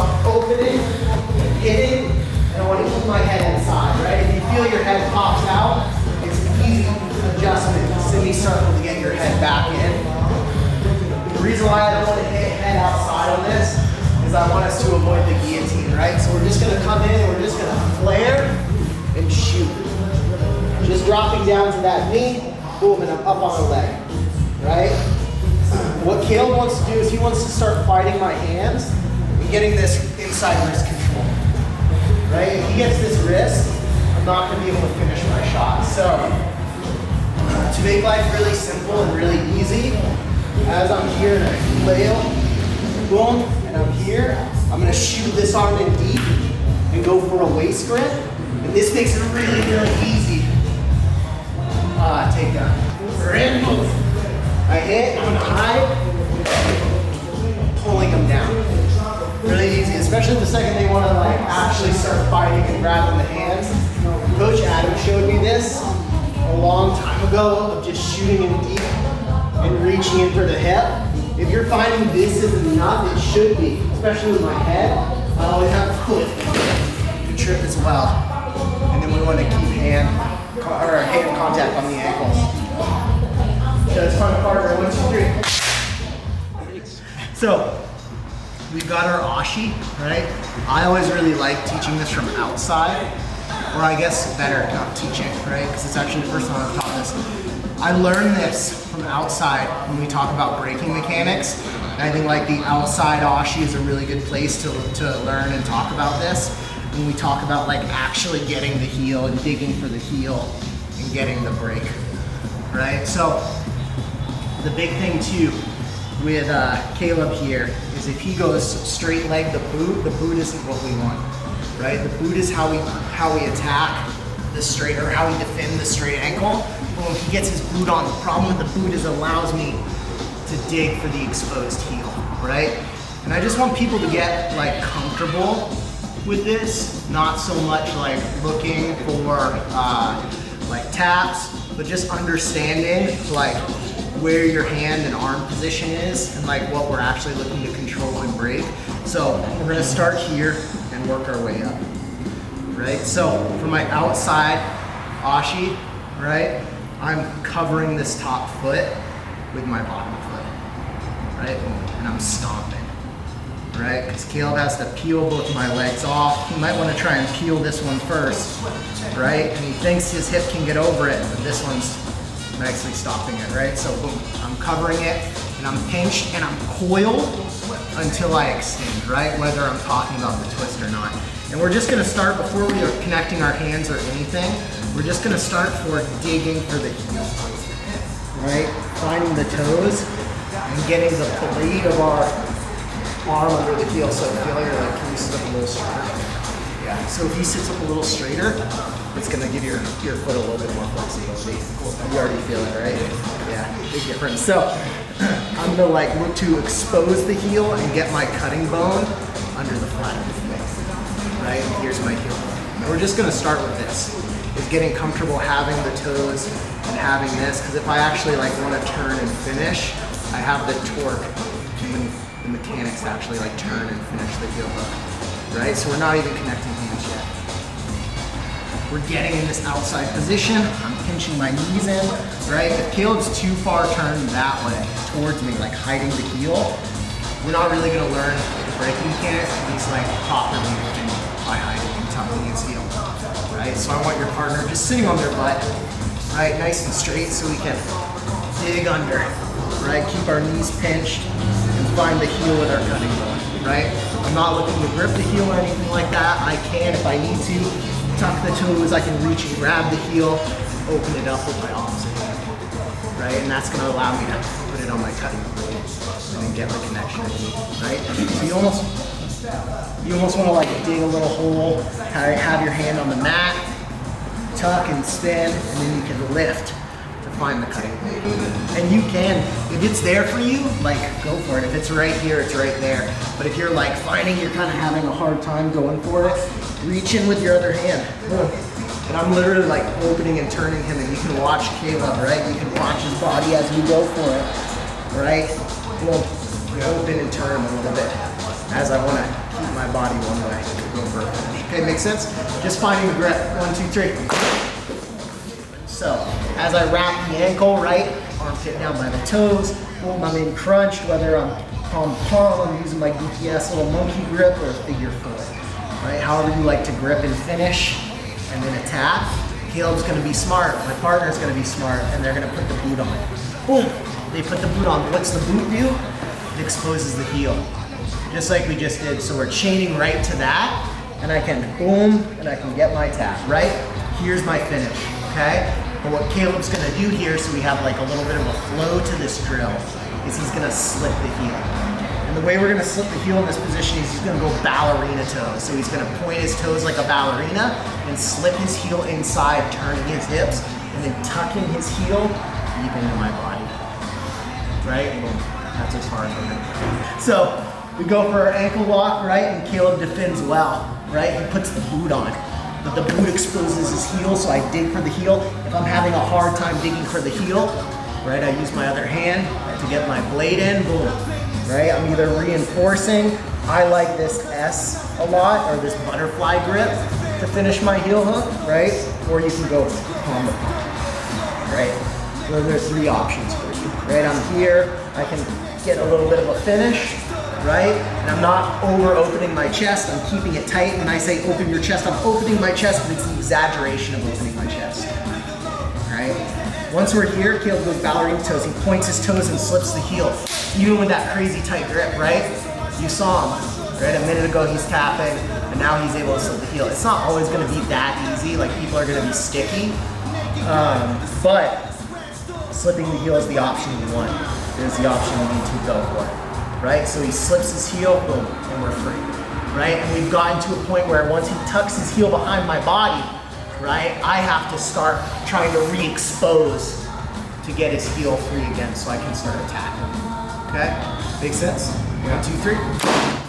I'm opening, hitting, and I want to keep my head inside, right? If you feel your head pops out, it's an easy adjustment, semicircle to get your head back in. The reason why I don't want to hit head outside on this is I want us to avoid the guillotine, right? So we're just going to come in and we're just going to flare and shoot. Just dropping down to that knee, boom, and I'm up on the leg, right? What Caleb wants to do is he wants to start fighting my hands and getting this inside wrist control, right? If he gets this wrist, I'm not going to be able to finish my shot. So, to make life really simple and really easy, as I'm here and I flail, boom, and I'm here, I'm going to shoot this arm in deep and go for a waist grip. And this makes it really, really easy. Takedown. We're in, move. I hit, I'm high, pulling them down. Really easy, especially the second they want to like actually start fighting and grabbing the hands. Coach Adam showed me this a long time ago of just shooting in deep and reaching in for the hip. If you're finding this isn't enough, it should be, especially with my head. I always have to put the trip as well. And then we want to keep hand contact on the ankles. So it's front partner, 1, 2, 3. So we've got our ashi, right? I always really like teaching this from outside, or I guess better not teaching, right? Because it's actually the first time I've taught this. I learned this from outside when we talk about braking mechanics. And I think like the outside ashi is a really good place to learn and talk about this. When we talk about like actually getting the heel and digging for the heel and getting the break, right? So the big thing too with Caleb here is if he goes straight leg the boot isn't what we want, right? The boot is how we attack the straight, or how we defend the straight ankle. But when he gets his boot on, the problem with the boot is it allows me to dig for the exposed heel, right? And I just want people to get like comfortable with this, not so much like looking for like taps, but just understanding like where your hand and arm position is and like what we're actually looking to control and break. So we're gonna start here and work our way up, right? So for my outside ashi, right, I'm covering this top foot with my bottom foot, right? And I'm stomping. Right, because Caleb has to peel both my legs off. He might want to try and peel this one first, right? And he thinks his hip can get over it, but this one's nicely stopping it, right? So boom, I'm covering it, and I'm pinched, and I'm coiled until I extend, right? Whether I'm talking about the twist or not. And we're just gonna start, before we are connecting our hands or anything, we're just gonna start for digging for the heel, right? Finding the toes and getting the blade of our arm under the heel. So feel like you're like, can you sit up a little straighter? Yeah, so if he sits up a little straighter, it's gonna give your foot a little bit more flexibility. You already feel it, right? Yeah, big difference. So I'm gonna like look to expose the heel and get my cutting bone under the flat of the foot, right? And here's my heel bone. And we're just gonna start with this, is getting comfortable having the toes and having this, because if I actually like wanna turn and finish, I have the torque and the mechanics to actually like turn and finish the heel hook, right? So we're not even connecting hands yet. We're getting in this outside position. I'm pinching my knees in, right? If Caleb's too far turned that way towards me, like hiding the heel, we're not really gonna learn the braking mechanics, at least like properly by hiding and tucking his heel, right? So I want your partner just sitting on their butt, right? Nice and straight so we can dig under, right? Keep our knees pinched and find the heel with our cutting bone, right? I'm not looking to grip the heel or anything like that. I can, if I need to, tuck the toes. I can reach and grab the heel, open it up with my opposite hand, right? And that's gonna allow me to put it on my cutting blade and then get the connection, right? So you almost wanna like dig a little hole, have your hand on the mat, tuck and spin, and then you can lift to find the cutting blade. And you can, if it's there for you, like go for it. If it's right here, it's right there. But if you're like finding you're kind of having a hard time going for it, reach in with your other hand. And I'm literally like opening and turning him, and you can watch Caleb, right? You can watch his body as we go for it, right? We'll open and turn him a little bit as I want to keep my body one way to go for a finish. Okay, makes sense? Just finding the grip. 1, 2, 3. So, as I wrap the ankle, right, armpit down by the toes, boom, I'm in crunched, whether I'm palm to palm, I'm using my DPS little monkey grip or figure 4, right? However you like to grip and finish and then attack. Caleb's gonna be smart, my partner's gonna be smart, and they're gonna put the boot on. Boom, they put the boot on. What's the boot do? It exposes the heel, just like we just did. So we're chaining right to that, and I can boom, and I can get my tap, right? Here's my finish, okay? But what Caleb's gonna do here, so we have like a little bit of a flow to this drill, is he's gonna slip the heel. And the way we're gonna slip the heel in this position is he's gonna go ballerina toes. So he's gonna point his toes like a ballerina and slip his heel inside, turning his hips, and then tucking his heel deep into my body, right? Boom. That's as far as we're gonna go. So we go for our ankle lock, right? And Caleb defends well, right? He puts the boot on. But the boot exposes his heel, so I dig for the heel. If I'm having a hard time digging for the heel, right, I use my other hand to get my blade in, boom, right? I'm either reinforcing, I like this S a lot, or this butterfly grip to finish my heel hook, right? Or you can go palm to palm, right? So there's 3 options for you, right? I'm here, I can get a little bit of a finish, right? And I'm not over opening my chest, I'm keeping it tight. When I say open your chest, I'm opening my chest, but it's the exaggeration of opening my chest, right? Once we're here, Caleb goes ballerina toes. He points his toes and slips the heel. Even with that crazy tight grip, right? You saw him, right? A minute ago he's tapping, and now he's able to slip the heel. It's not always gonna be that easy, like people are gonna be sticky, but slipping the heel is the option we want. It is the option we need to go for, right? So he slips his heel, boom, and we're free, right? And we've gotten to a point where once he tucks his heel behind my body, right, I have to start trying to re-expose to get his heel free again so I can start attacking, okay? Make sense? 1, 2, 3.